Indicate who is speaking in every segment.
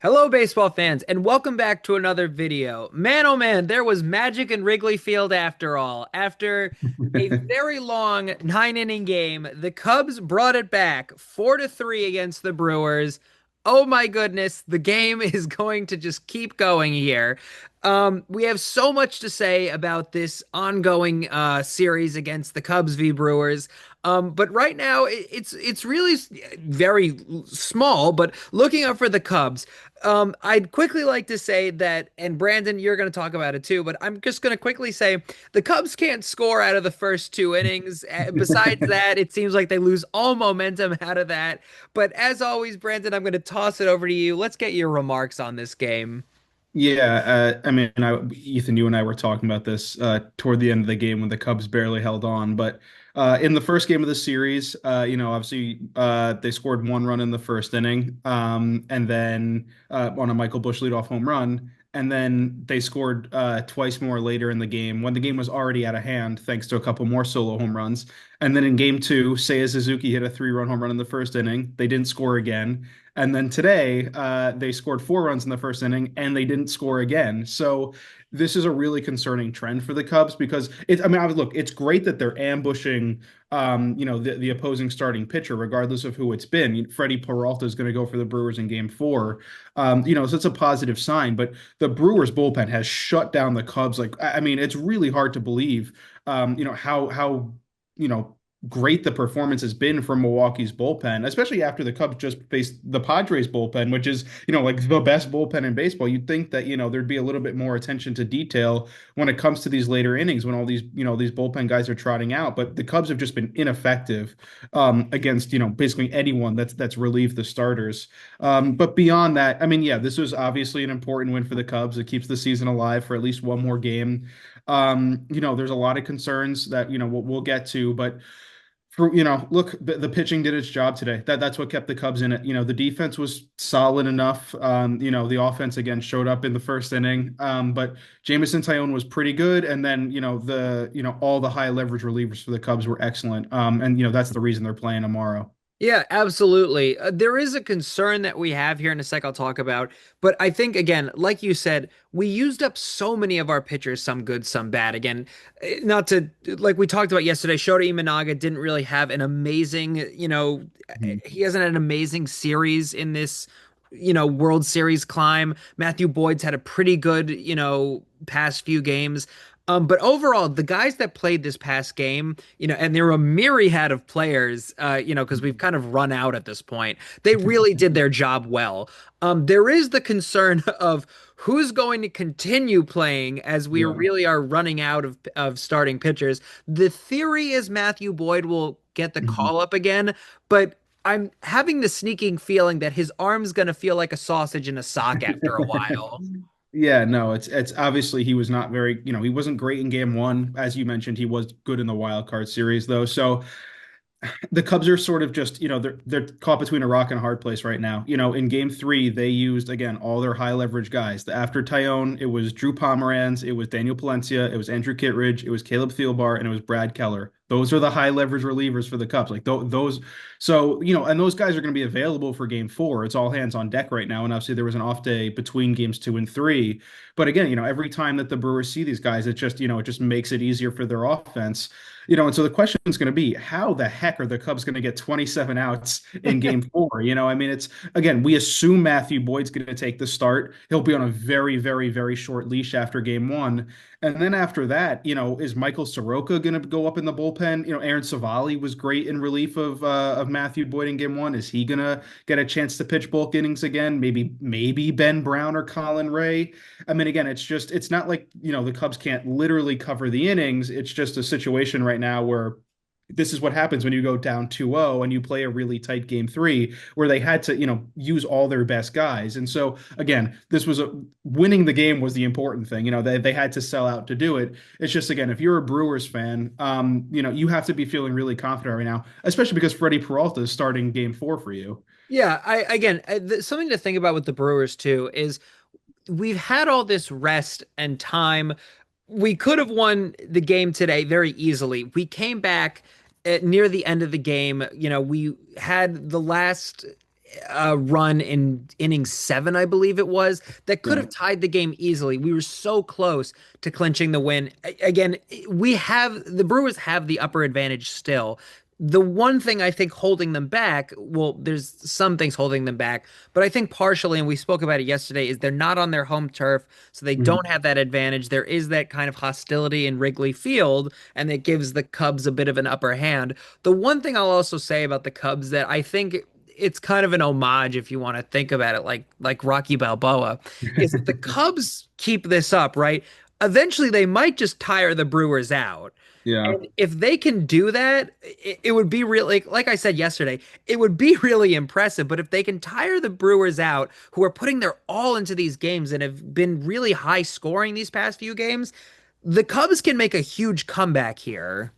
Speaker 1: Hello, baseball fans, and welcome back to another video. Man, oh man, there was magic in Wrigley Field after all. After a very long nine-inning game, the Cubs brought it back 4-3 against the Brewers. Oh my goodness, the game is going to just keep going here. We have so much to say about this ongoing series against the Cubs v. Brewers. But right now, it's really very small. But looking up for the Cubs. I'd quickly like to say that, and Brandon, you're going to talk about it too, but I'm just going to quickly say the Cubs can't score out of the first two innings. Besides that, it seems like they lose all momentum out of that. But as always, Brandon, I'm going to toss it over to you. Let's get your remarks on this game.
Speaker 2: Yeah, Ethan, you and I were talking about this toward the end of the game when the Cubs barely held on. But in the first game of the series, obviously they scored one run in the first inning, and then on a Michael Busch leadoff home run, and then they scored twice more later in the game when the game was already out of hand, thanks to a couple more solo home runs. And then in game two, Seiya Suzuki hit a three-run home run in the first inning. They didn't score again. And then today, they scored four runs in the first inning and they didn't score again. So this is a really concerning trend for the Cubs because look, it's great that they're ambushing, the opposing starting pitcher, regardless of who it's been. Freddy Peralta is going to go for the Brewers in game four. So it's a positive sign, but the Brewers bullpen has shut down the Cubs. It's really hard to believe, how, you know, great the performance has been from Milwaukee's bullpen, especially after the Cubs just faced the Padres bullpen, which is, like the best bullpen in baseball. You'd think that, there'd be a little bit more attention to detail when it comes to these later innings when all these, these bullpen guys are trotting out. But the Cubs have just been ineffective against, basically anyone that's relieved the starters. But beyond that, yeah, this was obviously an important win for the Cubs. It keeps the season alive for at least one more game. There's a lot of concerns that, we'll get to, but look, the pitching did its job today. That's what kept the Cubs in it. The defense was solid enough. The offense again showed up in the first inning. But Jameson Tyone was pretty good, and then all the high leverage relievers for the Cubs were excellent. And that's the reason they're playing tomorrow.
Speaker 1: Yeah, absolutely. There is a concern that we have here in a sec I'll talk about, but I think again, like you said, we used up so many of our pitchers, some good, some bad. Again, not to like we talked about yesterday, Shota Imanaga didn't really have an amazing,
Speaker 2: Mhm.
Speaker 1: he hasn't had an amazing series in this, World Series climb. Matthew Boyd's had a pretty good, past few games. But overall, the guys that played this past game, and there were a myriad of players, because we've kind of run out at this point. They really did their job well. There is the concern of who's going to continue playing as we
Speaker 2: Yeah.
Speaker 1: really are running out of starting pitchers. The theory is Matthew Boyd will get the
Speaker 2: Mhm.
Speaker 1: call up again, but I'm having the sneaking feeling that his arm's going to feel like a sausage in a sock after a while.
Speaker 2: Yeah, no, it's obviously he was not very, he wasn't great in game one. As you mentioned, he was good in the wild card series though. So the Cubs are sort of just, they're caught between a rock and a hard place right now. In game three, they used again all their high leverage guys. After Tyone, it was Drew Pomeranz, it was Daniel Palencia, it was Andrew Kittredge, it was Caleb Thielbar, and it was Brad Keller. Those are the high leverage relievers for the Cubs. Like those, so and those guys are going to be available for game four. It's all hands on deck right now. And obviously there was an off day between games two and three. But again, every time that the Brewers see these guys, it just makes it easier for their offense. And so the question is going to be, how the heck are the Cubs going to get 27 outs in game four? It's again, we assume Matthew Boyd's going to take the start. He'll be on a very, very, very short leash after game one. And then after that, is Michael Soroka going to go up in the bullpen? Aaron Savali was great in relief of Matthew Boyd in game one. Is he going to get a chance to pitch bulk innings again? Maybe Ben Brown or Colin Ray. Again, it's not like, the Cubs can't literally cover the innings. It's just a situation right now where this is what happens when you go down 2-0 and you play a really tight game three where they had to, use all their best guys. And so again, winning the game was the important thing. They had to sell out to do it. It's just, again, if you're a Brewers fan, you have to be feeling really confident right now, especially because Freddie Peralta is starting game four for you.
Speaker 1: Yeah, something to think about with the Brewers too is we've had all this rest and time. We could have won the game today very easily. We came back near the end of the game. We had the last run in inning seven, I believe it was, that could
Speaker 2: Yeah.
Speaker 1: have tied the game easily. We were so close to clinching the win. Again, the Brewers have the upper advantage still. The one thing I think holding them back, well, there's some things holding them back, but I think partially, and we spoke about it yesterday, is they're not on their home turf, so they don't
Speaker 2: Mhm.
Speaker 1: have that advantage. There is that kind of hostility in Wrigley Field, and it gives the Cubs a bit of an upper hand. The one thing I'll also say about the Cubs that I think it's kind of an homage if you want to think about it like Rocky Balboa is if the Cubs keep this up, right? Eventually they might just tire the Brewers out.
Speaker 2: Yeah.
Speaker 1: And if they can do that, it would be really, like I said yesterday, it would be really impressive. But if they can tire the Brewers out, who are putting their all into these games and have been really high scoring these past few games, the Cubs can make a huge comeback here.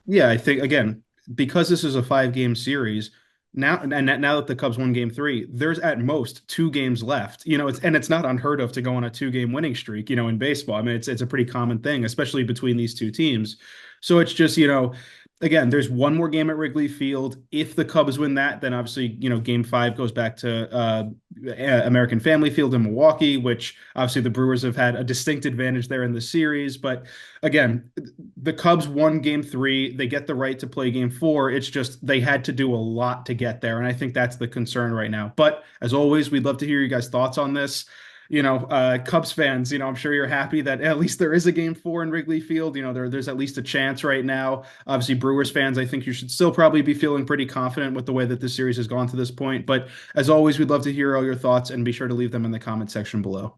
Speaker 2: Yeah, I think again, because this is a 5 game series, now that the Cubs won game three, there's at most 2 games left. It's not unheard of to go on a 2 game winning streak, in baseball. I mean, it's a pretty common thing, especially between these two teams. So it's just, again, there's one more game at Wrigley Field. If the Cubs win that, then obviously, game five goes back to American Family Field in Milwaukee, which obviously the Brewers have had a distinct advantage there in the series. But again, the Cubs won game three. They get the right to play game four. It's just they had to do a lot to get there. And I think that's the concern right now. But as always, we'd love to hear you guys' thoughts on this. Cubs fans, I'm sure you're happy that at least there is a game four in Wrigley Field. There's at least a chance right now. Obviously, Brewers fans, I think you should still probably be feeling pretty confident with the way that this series has gone to this point. But as always, we'd love to hear all your thoughts and be sure to leave them in the comment section below.